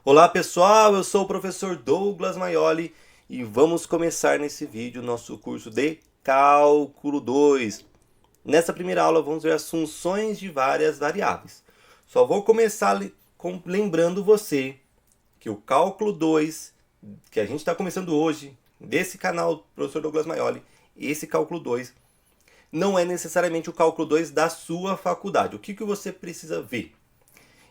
Olá pessoal, eu sou o professor Douglas Maioli e vamos começar nesse vídeo nosso curso de Cálculo 2. Nessa primeira aula vamos ver as funções de várias variáveis. Só vou começar lembrando você que o Cálculo 2, que a gente está começando hoje, desse canal professor Douglas Maioli, esse Cálculo 2, não é necessariamente o Cálculo 2 da sua faculdade. O que você precisa ver?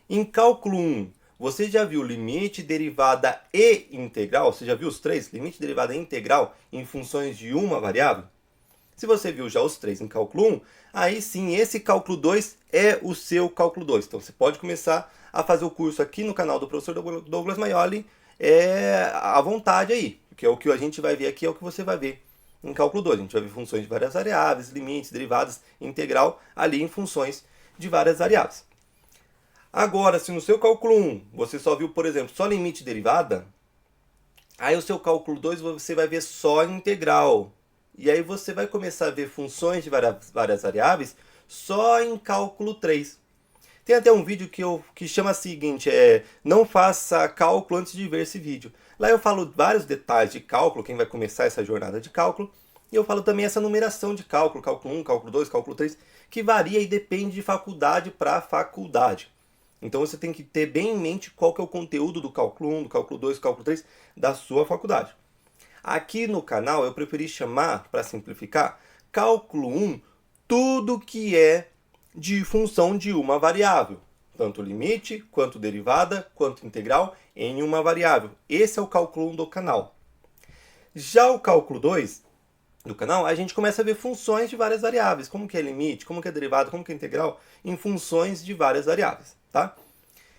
Em cálculo 1, você já viu limite, derivada e integral? Você já viu os três? Limite, derivada e integral em funções de uma variável? Se você viu já os três em cálculo 1, aí sim, esse cálculo 2 é o seu cálculo 2. Então você pode começar a fazer o curso aqui no canal do professor Douglas Maioli à vontade aí. Porque é o que a gente vai ver aqui, é o que você vai ver em cálculo 2. A gente vai ver funções de várias variáveis, limites, derivadas, integral, ali em funções de várias variáveis. Agora, se no seu cálculo 1 você só viu, por exemplo, só limite e derivada, aí o seu cálculo 2 você vai ver só integral. E aí você vai começar a ver funções de várias variáveis só em cálculo 3. Tem até um vídeo que chama o seguinte, não faça cálculo antes de ver esse vídeo. Lá eu falo vários detalhes de cálculo, quem vai começar essa jornada de cálculo. E eu falo também essa numeração de cálculo, cálculo 1, cálculo 2, cálculo 3, que varia e depende de faculdade para faculdade. Então você tem que ter bem em mente qual que é o conteúdo do cálculo 1, do cálculo 2, do cálculo 3 da sua faculdade. Aqui no canal eu preferi chamar, para simplificar, cálculo 1, tudo que é de função de uma variável. Tanto limite, quanto derivada, quanto integral em uma variável. Esse é o cálculo 1 do canal. Já o cálculo 2 do canal, a gente começa a ver funções de várias variáveis. Como que é limite, como que é derivada, como que é integral em funções de várias variáveis. Tá?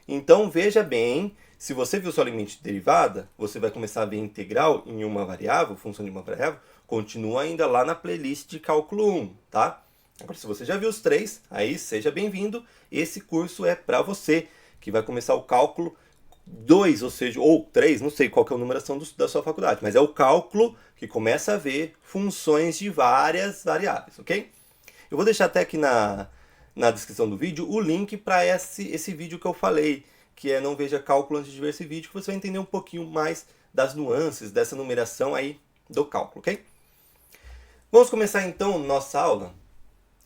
Então veja bem, se você viu só limite de derivada, você vai começar a ver integral em uma variável, função de uma variável, continua ainda lá na playlist de cálculo 1, tá? Agora, se você já viu os três, aí seja bem-vindo, esse curso é para você, que vai começar o cálculo 2, ou seja, ou 3, não sei qual que é a numeração da sua faculdade, mas é o cálculo que começa a ver funções de várias variáveis, ok? Eu vou deixar até aqui na descrição do vídeo o link para esse vídeo que eu falei, que é Não Veja Cálculo Antes de Ver Esse Vídeo, que você vai entender um pouquinho mais das nuances dessa numeração aí do cálculo, ok? Vamos começar então nossa aula.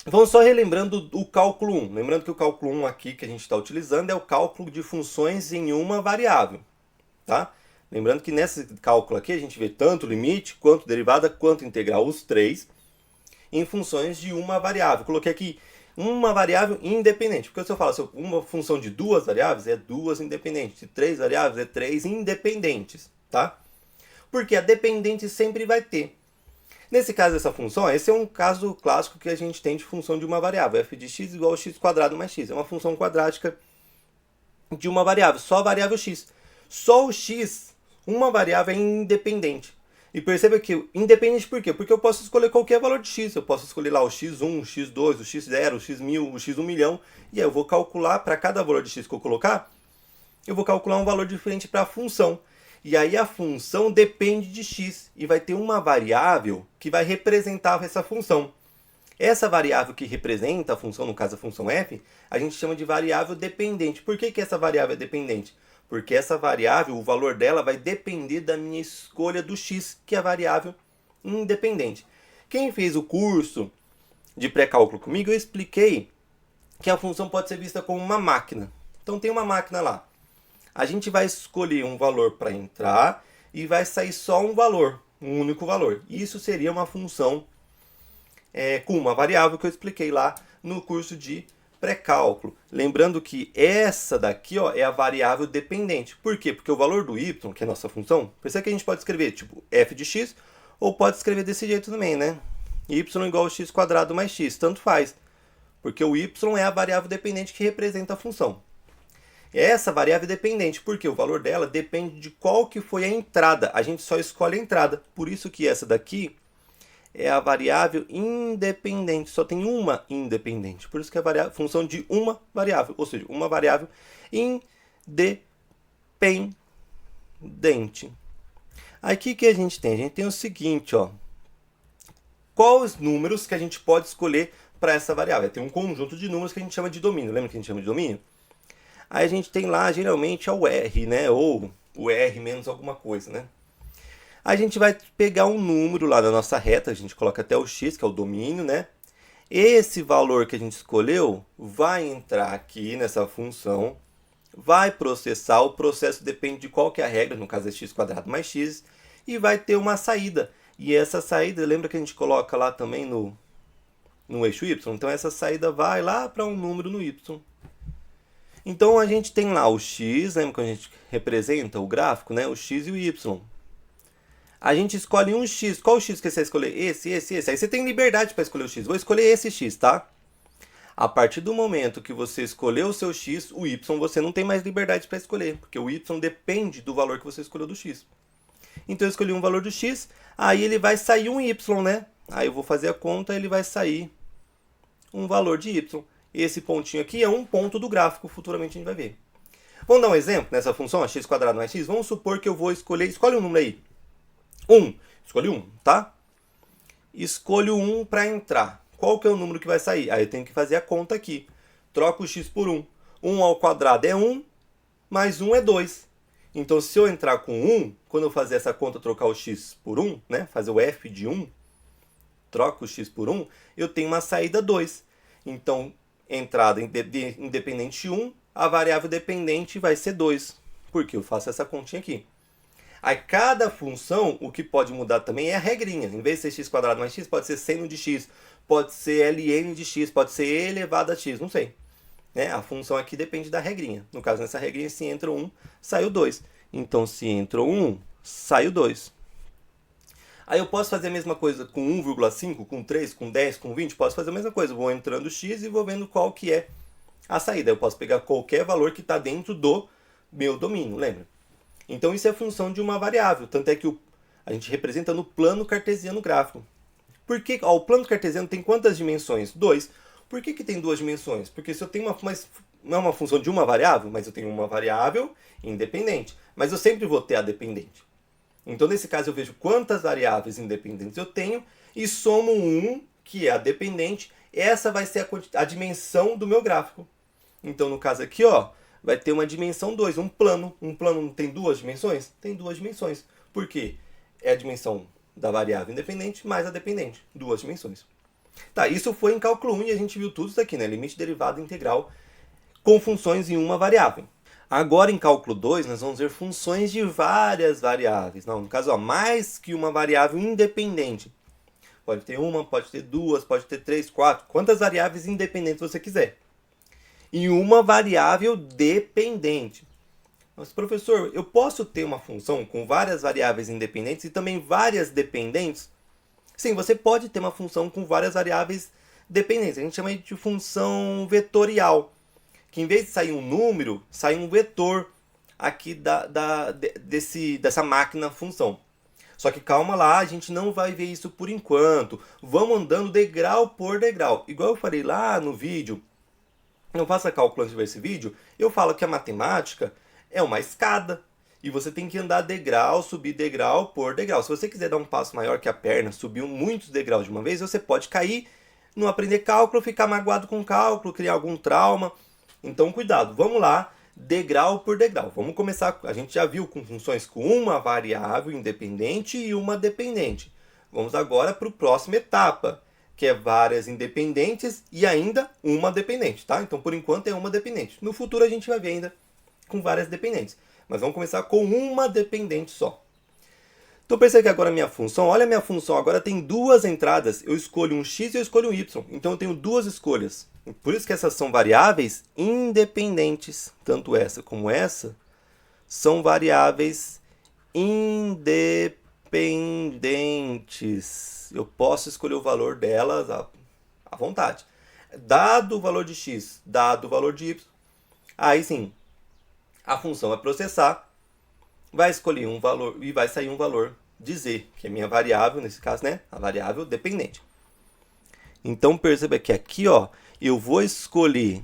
Vamos só relembrando o cálculo 1. Lembrando que o cálculo 1 aqui que a gente está utilizando é o cálculo de funções em uma variável, tá? Lembrando que nesse cálculo aqui a gente vê tanto limite, quanto derivada, quanto integral, os três, em funções de uma variável. Coloquei aqui uma variável independente. Porque se eu falo se uma função de duas variáveis, é duas independentes. De três variáveis, é três independentes. Tá? Porque a dependente sempre vai ter. Nesse caso dessa função, esse é um caso clássico que a gente tem de função de uma variável. F de x igual a x quadrado mais x. É uma função quadrática de uma variável, só a variável x. Só o x, uma variável é independente. E perceba que independente por quê? Porque eu posso escolher qualquer valor de x. Eu posso escolher lá o x1, o x2, o x0, o x1000, o x1.000.000. E aí eu vou calcular para cada valor de x que eu colocar, eu vou calcular um valor diferente para a função. E aí a função depende de x. E vai ter uma variável que vai representar essa função. Essa variável que representa a função, no caso a função f, a gente chama de variável dependente. Por que essa variável é dependente? Porque essa variável, o valor dela vai depender da minha escolha do x, que é a variável independente. Quem fez o curso de pré-cálculo comigo, eu expliquei que a função pode ser vista como uma máquina. Então tem uma máquina lá. A gente vai escolher um valor para entrar e vai sair só um valor, um único valor. Isso seria uma função com uma variável que eu expliquei lá no curso de pré-cálculo. Lembrando que essa daqui é a variável dependente. Por quê? Porque o valor do y, que é a nossa função, percebe que a gente pode escrever tipo f de x, ou pode escrever desse jeito também, né? Y igual a x quadrado mais x, tanto faz. Porque o y é a variável dependente que representa a função. Essa variável é dependente, porque o valor dela depende de qual que foi a entrada. A gente só escolhe a entrada. Por isso que essa daqui é a variável independente, só tem uma independente. Por isso que é a função de uma variável, ou seja, uma variável independente. Aqui que a gente tem? A gente tem o seguinte, ó. Quais números que a gente pode escolher para essa variável? Tem um conjunto de números que a gente chama de domínio. Lembra que a gente chama de domínio? Aí a gente tem lá, geralmente, é o R, né? Ou o R menos alguma coisa, né? A gente vai pegar um número lá da nossa reta, a gente coloca até o x, que é o domínio, né? Esse valor que a gente escolheu vai entrar aqui nessa função, vai processar, o processo depende de qual que é a regra, no caso é x² mais x, e vai ter uma saída. E essa saída, lembra que a gente coloca lá também no eixo y? Então essa saída vai lá para um número no y. Então a gente tem lá o x, lembra que a gente representa o gráfico, né? O x e o y. A gente escolhe um x. Qual x que você vai escolher? Esse. Aí você tem liberdade para escolher o x. Vou escolher esse x, tá? A partir do momento que você escolheu o seu x, o y você não tem mais liberdade para escolher, porque o y depende do valor que você escolheu do x. Então eu escolhi um valor do x, aí ele vai sair um y, né? Aí eu vou fazer a conta, ele vai sair um valor de y. Esse pontinho aqui é um ponto do gráfico, futuramente a gente vai ver. Vamos dar um exemplo nessa função, x² mais x? Vamos supor que eu vou escolher, escolhe um número aí. 1. Escolhi 1, tá? Escolho 1 para entrar. Qual que é o número que vai sair? Aí eu tenho que fazer a conta aqui. Troco o x por 1. 1 ao quadrado é 1, mais 1 é 2. Então, se eu entrar com 1, quando eu fazer essa conta, trocar o x por 1, né? Fazer o f de 1, troco o x por 1, eu tenho uma saída 2. Então, entrada independente 1, a variável dependente vai ser 2. Porque eu faço essa continha aqui. Aí, cada função, o que pode mudar também é a regrinha. Em vez de ser x² mais x, pode ser seno de x, pode ser ln de x, pode ser e elevado a x, não sei. Né? A função aqui depende da regrinha. No caso, nessa regrinha, se entra 1, saiu 2. Então, se entrou 1, saiu 2. Aí eu posso fazer a mesma coisa com 1,5, com 3, com 10, com 20, posso fazer a mesma coisa. Vou entrando x e vou vendo qual que é a saída. Eu posso pegar qualquer valor que está dentro do meu domínio, lembra? Então isso é função de uma variável, tanto é que a gente representa no plano cartesiano gráfico. Por que, o plano cartesiano tem quantas dimensões? 2. Por que tem 2 dimensões? Porque se eu tenho não é uma função de uma variável, mas eu tenho uma variável independente. Mas eu sempre vou ter a dependente. Então nesse caso eu vejo quantas variáveis independentes eu tenho e somo 1, que é a dependente. Essa vai ser a dimensão do meu gráfico. Então no caso aqui, ó, vai ter uma dimensão 2, um plano. Um plano não tem 2 dimensões? Tem 2 dimensões. Por quê? É a dimensão da variável independente mais a dependente. 2 dimensões. Tá, isso foi em cálculo 1 e a gente viu tudo isso aqui, né? Limite, derivada, integral com funções em uma variável. Agora em cálculo 2 nós vamos ver funções de várias variáveis. Não, no caso, ó, mais que uma variável independente. Pode ter uma, pode ter duas, pode ter 3, 4. Quantas variáveis independentes você quiser. E uma variável dependente. Mas, professor, eu posso ter uma função com várias variáveis independentes e também várias dependentes? Sim, você pode ter uma função com várias variáveis dependentes. A gente chama de função vetorial. Que em vez de sair um número, sai um vetor aqui dessa máquina função. Só que calma lá, a gente não vai ver isso por enquanto. Vamos andando degrau por degrau. Igual eu falei lá no vídeo, não faça cálculo antes de ver esse vídeo, eu falo que a matemática é uma escada. E você tem que andar degrau, subir degrau por degrau. Se você quiser dar um passo maior que a perna, subir muitos degraus de uma vez, você pode cair, não aprender cálculo, ficar magoado com cálculo, criar algum trauma. Então, cuidado. Vamos lá, degrau por degrau. Vamos começar, a gente já viu com funções com uma variável independente e uma dependente. Vamos agora para a próxima etapa, que é várias independentes e ainda uma dependente, tá? Então, por enquanto, é uma dependente. No futuro, a gente vai ver ainda com várias dependentes. Mas vamos começar com uma dependente só. Então, percebe que agora a minha função, olha a minha função, agora tem duas entradas. Eu escolho um x e eu escolho um y. Então, eu tenho duas escolhas. Por isso que essas são variáveis independentes. Tanto essa como essa são variáveis independentes. Eu posso escolher o valor delas à vontade. Dado o valor de x, dado o valor de y, aí sim, a função vai processar, vai escolher um valor e vai sair um valor de z, que é minha variável, nesse caso, né? A variável dependente. Então, perceba que aqui, ó, eu vou escolher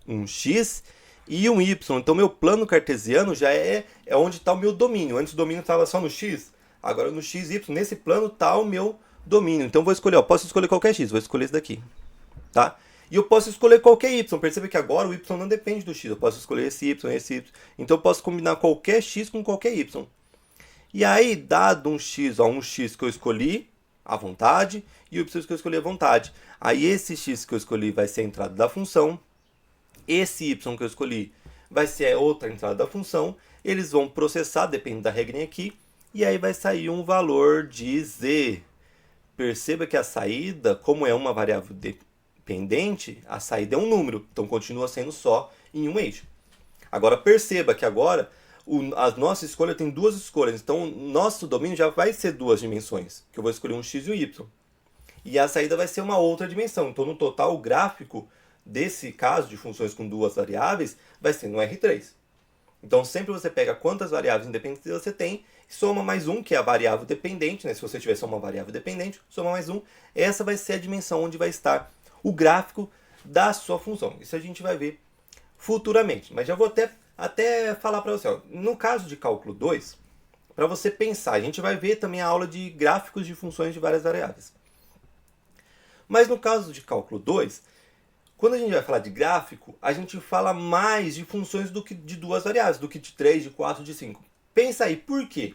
um x e um y. Então, meu plano cartesiano já é onde está o meu domínio. Antes o domínio estava só no x, agora no x, y. Nesse plano está o meu domínio. Então, vou escolher, ó, posso escolher qualquer x, vou escolher esse daqui, tá? E eu posso escolher qualquer y. Perceba que agora o y não depende do x. Eu posso escolher esse y, esse y. Então eu posso combinar qualquer x com qualquer y. E aí, dado um x que eu escolhi à vontade e o y que eu escolhi à vontade. Aí esse x que eu escolhi vai ser a entrada da função. Esse y que eu escolhi vai ser a outra entrada da função. Eles vão processar, dependendo da regrinha aqui. E aí vai sair um valor de z. Perceba que a saída, como é uma variável dependente, a saída é um número. Então continua sendo só em um eixo. Agora perceba que agora a nossa escolha tem duas escolhas. Então nosso domínio já vai ser duas dimensões. Que eu vou escolher um x e um y. E a saída vai ser uma outra dimensão. Então no total o gráfico desse caso de funções com duas variáveis vai ser no R3. Então sempre você pega quantas variáveis independentes você tem, soma mais um, que é a variável dependente, né? Se você tiver só uma variável dependente, soma mais um. Essa vai ser a dimensão onde vai estar o gráfico da sua função. Isso a gente vai ver futuramente. Mas já vou até falar para você. Ó, no caso de cálculo 2, para você pensar, a gente vai ver também a aula de gráficos de funções de várias variáveis. Mas no caso de cálculo 2, quando a gente vai falar de gráfico, a gente fala mais de funções do que de duas variáveis, do que de 3, de 4, de 5. Pensa aí, por quê?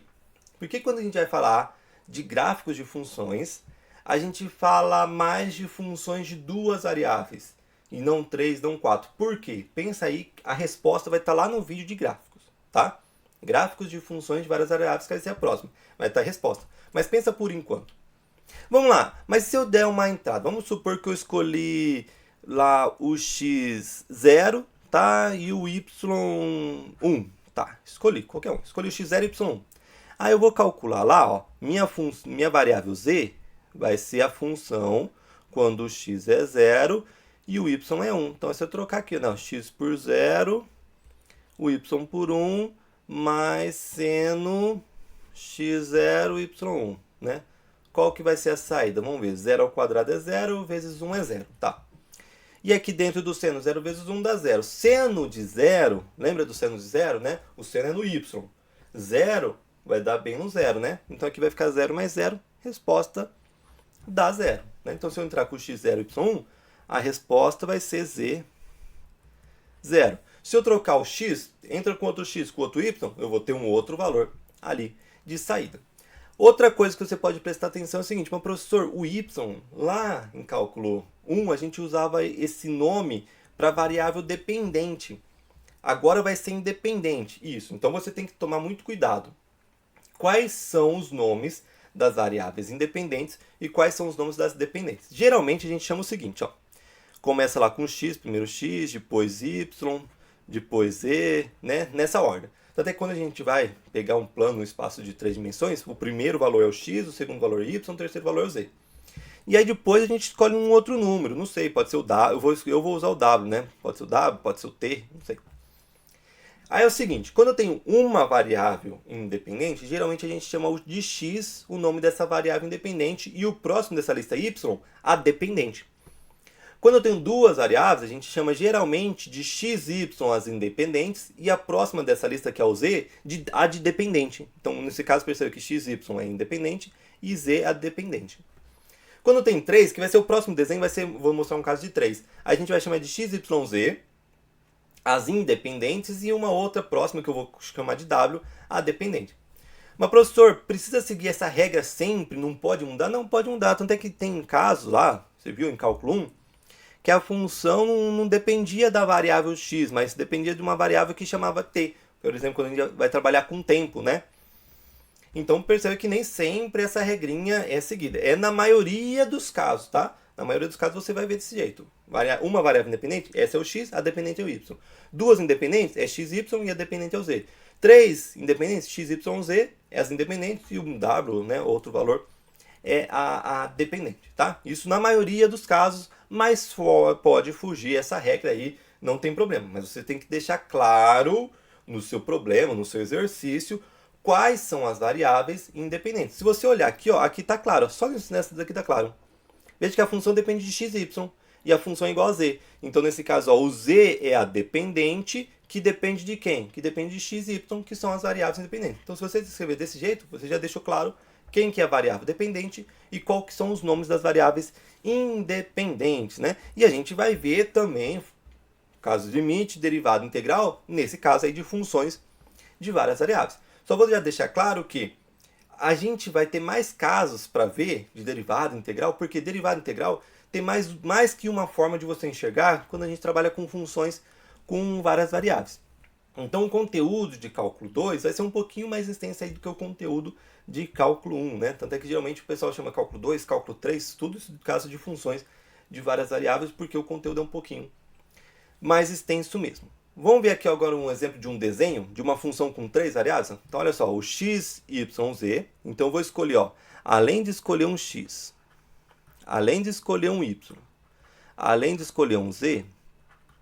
Porque quando a gente vai falar de gráficos de funções, a gente fala mais de funções de duas variáveis, e não 3, não 4. Por quê? Pensa aí, a resposta vai estar lá no vídeo de gráficos, tá? Gráficos de funções de várias variáveis, que vai ser a próxima. Vai estar a resposta. Mas pensa por enquanto. Vamos lá, mas se eu der uma entrada, vamos supor que eu escolhi lá o x0, tá? E o y1, tá? Escolhi qualquer um. Escolhi o x0 e o y1. Aí eu vou calcular lá, ó, minha variável z vai ser a função quando o x é 0 e o y é 1. Então, se eu trocar aqui, não, x por 0, o y por 1, mais seno x0 e y1, né? Qual que vai ser a saída? Vamos ver, 0 ao quadrado é 0, vezes 1 é 0, tá? E aqui dentro do seno, 0 vezes 1 dá 0. Seno de 0, lembra do seno de 0, né? O seno é no y. 0 vai dar bem no 0, né? Então aqui vai ficar 0 mais 0, resposta dá 0. Né? Então se eu entrar com x0 e y1, a resposta vai ser z 0. Se eu trocar o x, entra com outro x, com outro y, eu vou ter um outro valor ali de saída. Outra coisa que você pode prestar atenção é o seguinte, mas professor, o y, lá em cálculo 1, a gente usava esse nome para variável dependente. Agora vai ser independente. Isso, então você tem que tomar muito cuidado. Quais são os nomes das variáveis independentes e quais são os nomes das dependentes? Geralmente a gente chama o seguinte, ó. Começa lá com x, primeiro x, depois y, depois z, né? Nessa ordem. Até que quando a gente vai pegar um plano no espaço de 3 dimensões, o primeiro valor é o x, o segundo valor é y, o terceiro valor é o z. E aí depois a gente escolhe um outro número, não sei, pode ser o w, eu vou usar o w, né? Pode ser o w, pode ser o t, não sei. Aí é o seguinte, quando eu tenho uma variável independente, geralmente a gente chama de x o nome dessa variável independente e o próximo dessa lista y, a dependente. Quando eu tenho duas variáveis, a gente chama geralmente de x e y as independentes e a próxima dessa lista, que é o z, a de dependente. Então, nesse caso, perceba que x e y é independente e z é dependente. Quando eu tenho 3, que vai ser o próximo desenho, vou mostrar um caso de 3. A gente vai chamar de x, y, z, as independentes, e uma outra próxima, que eu vou chamar de w, a dependente. Mas, professor, precisa seguir essa regra sempre? Não pode mudar? Não pode mudar. Tanto é que tem casos lá, você viu em cálculo 1, que a função não dependia da variável x, mas dependia de uma variável que chamava t. Por exemplo, quando a gente vai trabalhar com tempo, né? Então, perceba que nem sempre essa regrinha é seguida. É na maioria dos casos, tá? Na maioria dos casos você vai ver desse jeito. Uma variável independente, essa é o x, a dependente é o y. Duas independentes, é x, y e a dependente é o z. Três independentes, x, y, z, é as independentes e um w, né, outro valor, é a dependente, tá? Isso na maioria dos casos, mas pode fugir essa regra aí, não tem problema. Mas você tem que deixar claro no seu problema, no seu exercício, quais são as variáveis independentes. Se você olhar aqui, ó, aqui está claro, só nessa daqui está claro. Veja que a função depende de x e y e a função é igual a z. Então, nesse caso, ó, o z é a dependente, que depende de quem? Que depende de x e y, que são as variáveis independentes. Então, se você escrever desse jeito, você já deixou claro quem que é a variável dependente e qual que são os nomes das variáveis independentes, né? E a gente vai ver também caso de limite, derivada integral, nesse caso aí de funções de várias variáveis. Só vou já deixar claro que a gente vai ter mais casos para ver de derivada integral, porque derivada integral tem mais que uma forma de você enxergar quando a gente trabalha com funções com várias variáveis. Então o conteúdo de cálculo 2 vai ser um pouquinho mais extenso aí do que o conteúdo de cálculo 1, né? Tanto é que geralmente o pessoal chama cálculo 2, cálculo 3, tudo isso no caso de funções de várias variáveis, porque o conteúdo é um pouquinho mais extenso mesmo. Vamos ver aqui agora um exemplo de um desenho de uma função com 3 variáveis? Então olha só, o x, y, z. Então eu vou escolher, ó, além de escolher um x, além de escolher um y, além de escolher um z,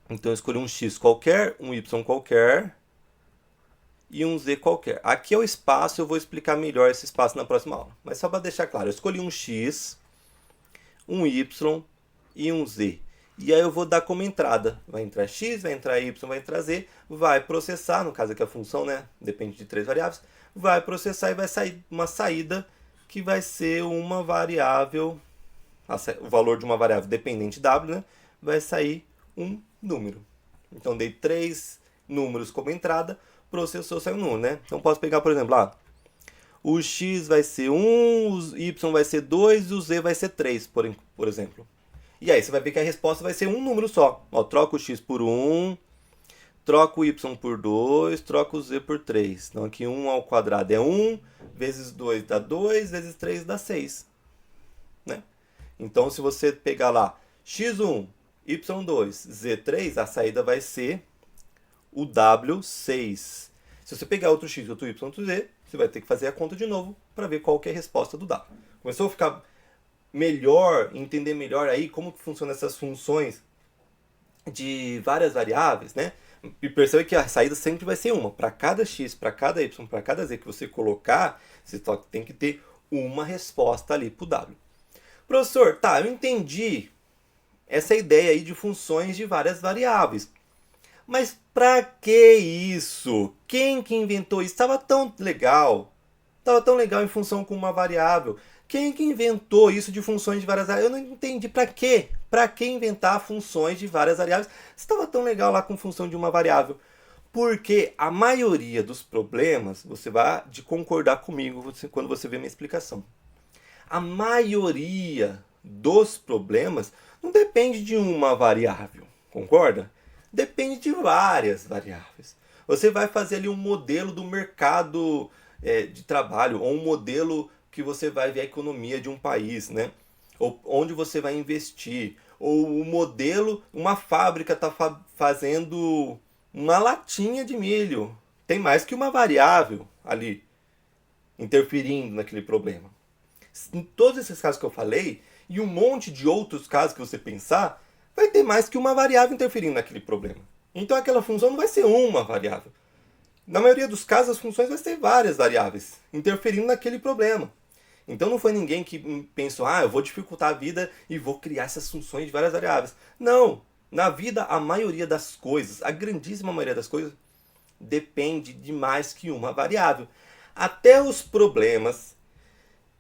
então eu escolhi um x qualquer, um y qualquer e um z qualquer. Aqui é o espaço, eu vou explicar melhor esse espaço na próxima aula. Mas só para deixar claro, eu escolhi um x, um y e um z. E aí eu vou dar como entrada. Vai entrar x, vai entrar y, vai entrar z, vai processar, no caso aqui a função, né? Depende de 3 variáveis. Vai processar e vai sair uma saída que vai ser uma variável, o valor de uma variável dependente w, né? Vai sair um número. Então dei 3 números como entrada, processou, saiu um número, né? Então posso pegar, por exemplo, lá, o x vai ser 1, o y vai ser 2 e o z vai ser 3, por exemplo. E aí você vai ver que a resposta vai ser um número só. Ó, troca o x por 1, troca o y por 2, troca o z por 3. Então aqui 1 ao quadrado é 1, vezes 2 dá 2, vezes 3 dá 6. Né? Então se você pegar lá x1, y2, z3, a saída vai ser o w6. Se você pegar outro x, outro y, outro z, você vai ter que fazer a conta de novo para ver qual que é a resposta do w. Começou a ficar melhor, entender melhor aí como que funcionam essas funções de várias variáveis, né? E perceba que a saída sempre vai ser uma. Para cada x, para cada y, para cada z que você colocar, você só tem que ter uma resposta ali para o w. Professor, tá, eu entendi essa ideia aí de funções de várias variáveis. Mas para que isso? Quem que inventou isso? Estava tão legal. Estava tão legal em função com uma variável. Quem que inventou isso de funções de várias variáveis? Eu não entendi. Para quê? Para que inventar funções de várias variáveis? Estava tão legal lá com função de uma variável. Porque a maioria dos problemas, você vai concordar comigo quando você vê minha explicação. A maioria dos problemas não depende de uma variável, concorda? Depende de várias variáveis. Você vai fazer ali um modelo do mercado de trabalho, ou um modelo que você vai ver a economia de um país, né? Ou onde você vai investir, ou o modelo, uma fábrica está fazendo uma latinha de milho. Tem mais que uma variável ali interferindo naquele problema. Em todos esses casos que eu falei, e um monte de outros casos que você pensar, vai ter mais que uma variável interferindo naquele problema. Então aquela função não vai ser uma variável. Na maioria dos casos, as funções vão ser várias variáveis interferindo naquele problema. Então não foi ninguém que pensou, eu vou dificultar a vida e vou criar essas funções de várias variáveis. Não! Na vida, a maioria das coisas, a grandíssima maioria das coisas, depende de mais que uma variável. Até os problemas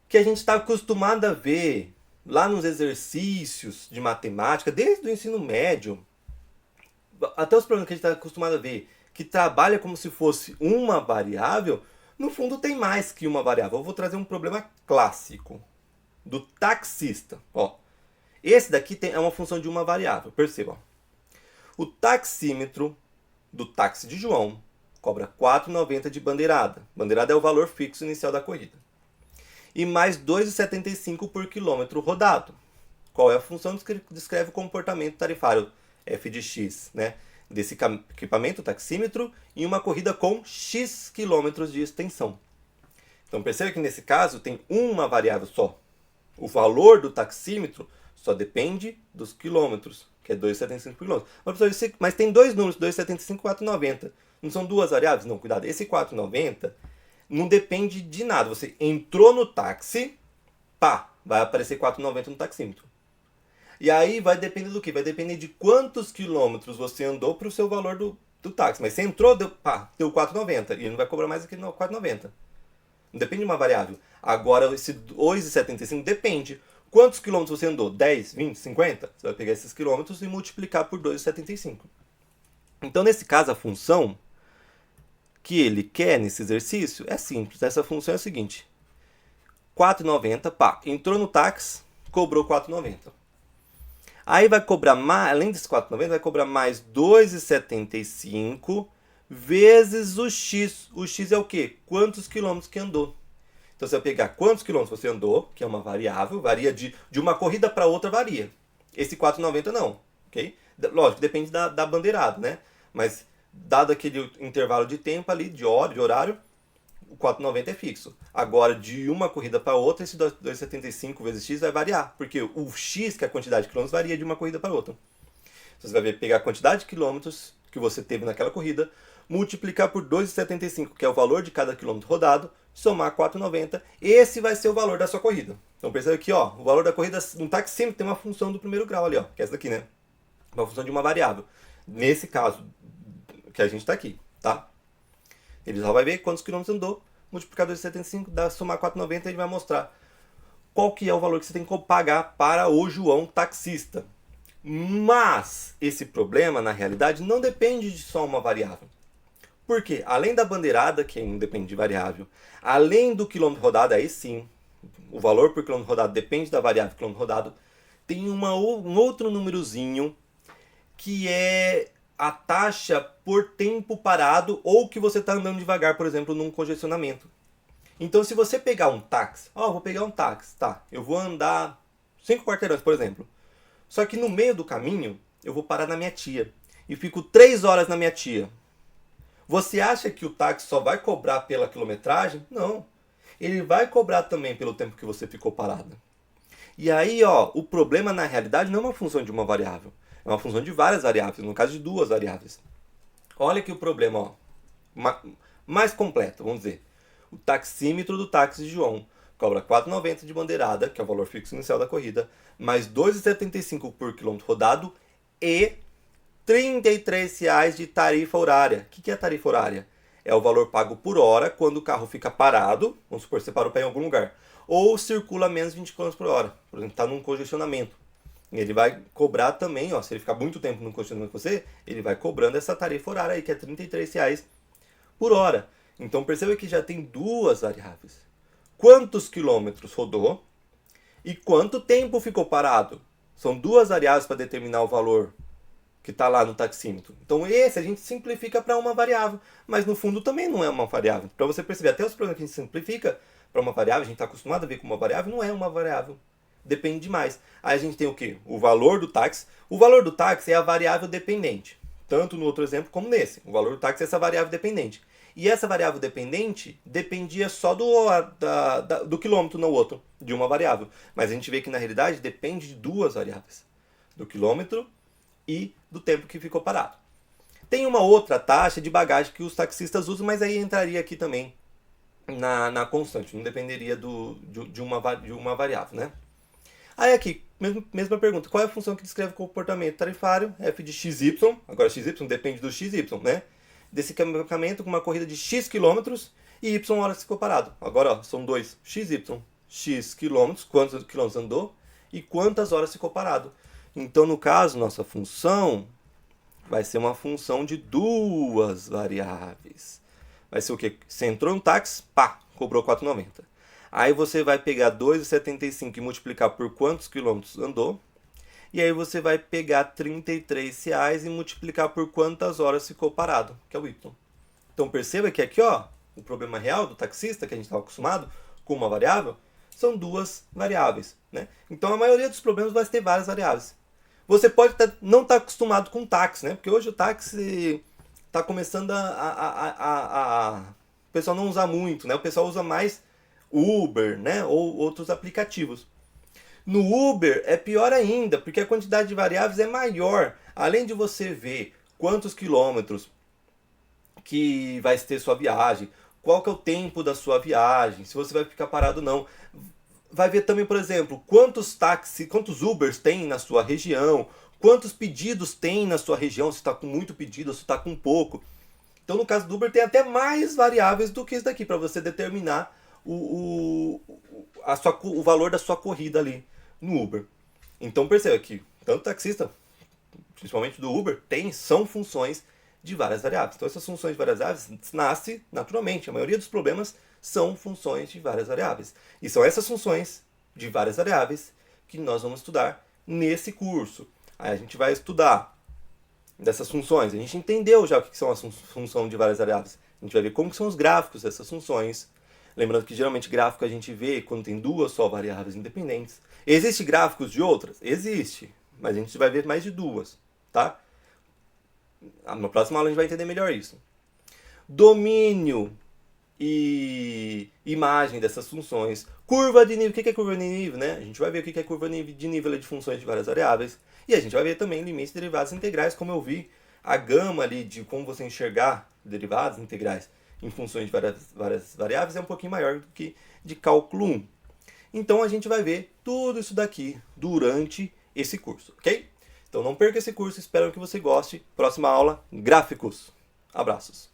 que a gente está acostumado a ver lá nos exercícios de matemática, desde o ensino médio, até os problemas que a gente está acostumado a ver, que trabalha como se fosse uma variável, no fundo tem mais que uma variável. Eu vou trazer um problema clássico do taxista. Ó, esse daqui é uma função de uma variável, perceba. O taxímetro do táxi de João cobra R$ 4,90 de bandeirada. Bandeirada é o valor fixo inicial da corrida. E mais R$ 2,75 por quilômetro rodado. Qual é a função que descreve o comportamento tarifário f de x, né? Desse equipamento, taxímetro, em uma corrida com x quilômetros de extensão. Então perceba que nesse caso tem uma variável só. O valor do taxímetro só depende dos quilômetros, que é 2,75 por quilômetro. Mas tem dois números, 2,75 e 4,90. Não são duas variáveis? Não, cuidado. Esse 4,90 não depende de nada. Você entrou no táxi, vai aparecer 4,90 no taxímetro. E aí vai depender do quê? Vai depender de quantos quilômetros você andou para o seu valor do táxi. Mas você entrou, deu 4,90. E ele não vai cobrar mais aquele 4,90. não depende de uma variável. Agora, esse 2,75 depende. Quantos quilômetros você andou? 10, 20, 50? Você vai pegar esses quilômetros e multiplicar por 2,75. Então, nesse caso, a função que ele quer nesse exercício é simples. Essa função é a seguinte. 4,90, pá, entrou no táxi, cobrou 4,90. Aí vai cobrar mais, além desses 4,90, vai cobrar mais 2,75 vezes o x. O x é o quê? Quantos quilômetros que andou. Então você vai pegar quantos quilômetros você andou, que é uma variável, varia de uma corrida para outra, varia. Esse 4,90 não, ok? Lógico, depende da bandeirada, né? Mas dado aquele intervalo de tempo ali, de hora, de horário, o 4,90 é fixo. Agora, de uma corrida para outra, esse 2,75 vezes x vai variar, porque o x, que é a quantidade de quilômetros, varia de uma corrida para outra. Você vai pegar a quantidade de quilômetros que você teve naquela corrida, multiplicar por 2,75, que é o valor de cada quilômetro rodado, somar 4,90, esse vai ser o valor da sua corrida. Então percebe aqui, ó, o valor da corrida no taxímetro tem uma função do primeiro grau ali, ó, que é essa daqui, né? Uma função de uma variável. Nesse caso que a gente está aqui, tá? Ele só vai ver quantos quilômetros andou, multiplicar 2,75, dá somar 4,90 e ele vai mostrar qual que é o valor que você tem que pagar para o João taxista. Mas esse problema, na realidade, não depende de só uma variável. Por quê? Além da bandeirada, que não depende de variável, além do quilômetro rodado, aí sim, o valor por quilômetro rodado depende da variável quilômetro rodado, tem um outro númerozinho que é a taxa por tempo parado ou que você está andando devagar, por exemplo, num congestionamento. Então, se você pegar um táxi, vou pegar um táxi, tá, eu vou andar 5 quarteirões, por exemplo. Só que no meio do caminho, eu vou parar na minha tia e fico 3 horas na minha tia. Você acha que o táxi só vai cobrar pela quilometragem? Não. Ele vai cobrar também pelo tempo que você ficou parado. E aí, o problema na realidade não é uma função de uma variável. É uma função de várias variáveis, no caso de 2 variáveis. Olha aqui o problema, mais completo, vamos dizer. O taxímetro do táxi de João cobra 4,90 de bandeirada, que é o valor fixo inicial da corrida, mais 2,75 por quilômetro rodado e R$ 33,00 de tarifa horária. O que é tarifa horária? É o valor pago por hora quando o carro fica parado, vamos supor que você parou para ir em algum lugar, ou circula a menos de 20 km por hora, por exemplo, está num congestionamento. Ele vai cobrar também, se ele ficar muito tempo no congestionamento com você, ele vai cobrando essa tarifa horária aí, que é R$ 33,00 por hora. Então perceba que já tem 2 variáveis. Quantos quilômetros rodou e quanto tempo ficou parado? São 2 variáveis para determinar o valor que está lá no taxímetro. Então esse a gente simplifica para uma variável, mas no fundo também não é uma variável. Para você perceber, até os problemas que a gente simplifica para uma variável, a gente está acostumado a ver como uma variável, não é uma variável. Depende demais. Aí a gente tem o quê? O valor do táxi. O valor do táxi é a variável dependente. Tanto no outro exemplo como nesse. O valor do táxi é essa variável dependente. E essa variável dependente dependia só do quilômetro no outro, de uma variável. Mas a gente vê que na realidade depende de 2 variáveis. Do quilômetro e do tempo que ficou parado. Tem uma outra taxa de bagagem que os taxistas usam, mas aí entraria aqui também na constante. Não dependeria de uma variável, né? Aí aqui, mesma pergunta, qual é a função que descreve o comportamento tarifário, f de xy, agora xy depende do xy, né? Desse caminhamento com uma corrida de x quilômetros e y horas ficou parado. Agora, são dois, xy, x quilômetros, quantos quilômetros andou e quantas horas ficou parado. Então, no caso, nossa função vai ser uma função de 2 variáveis. Vai ser o quê? Você entrou no táxi, cobrou 4,90. Aí você vai pegar 2,75 e multiplicar por quantos quilômetros andou. E aí você vai pegar R$ 33,00 e multiplicar por quantas horas ficou parado, que é o Y. Então perceba que aqui, o problema real do taxista, que a gente estava acostumado com uma variável, são 2 variáveis, né? Então a maioria dos problemas vai ter várias variáveis. Você pode não estar acostumado com táxi, né? Porque hoje o táxi está começando o pessoal não usa muito, né? O pessoal usa mais Uber, né? Ou outros aplicativos. No Uber é pior ainda, porque a quantidade de variáveis é maior. Além de você ver quantos quilômetros que vai ter sua viagem, qual que é o tempo da sua viagem, se você vai ficar parado ou não. Vai ver também, por exemplo, quantos táxis, quantos Ubers tem na sua região, quantos pedidos tem na sua região, se está com muito pedido ou se está com pouco. Então, no caso do Uber, tem até mais variáveis do que isso daqui, para você determinar o valor da sua corrida ali no Uber. Então perceba que tanto taxista, principalmente do Uber, são funções de várias variáveis. Então essas funções de várias variáveis nascem naturalmente. A maioria dos problemas são funções de várias variáveis. E são essas funções de várias variáveis que nós vamos estudar nesse curso. Aí a gente vai estudar dessas funções. A gente entendeu já o que são as funções de várias variáveis. A gente vai ver como são os gráficos dessas funções. Lembrando que geralmente gráfico a gente vê quando tem duas só variáveis independentes. Existem gráficos de outras? Existe. Mas a gente vai ver mais de duas, tá? Na próxima aula a gente vai entender melhor isso. Domínio e imagem dessas funções. Curva de nível. O que é curva de nível, né? A gente vai ver o que é curva de nível de funções de várias variáveis. E a gente vai ver também limites, derivadas integrais, como eu vi. A gama ali de como você enxergar derivadas integrais em funções de várias variáveis é um pouquinho maior do que de cálculo 1. Então a gente vai ver tudo isso daqui durante esse curso, ok? Então não perca esse curso, espero que você goste. Próxima aula, gráficos. Abraços.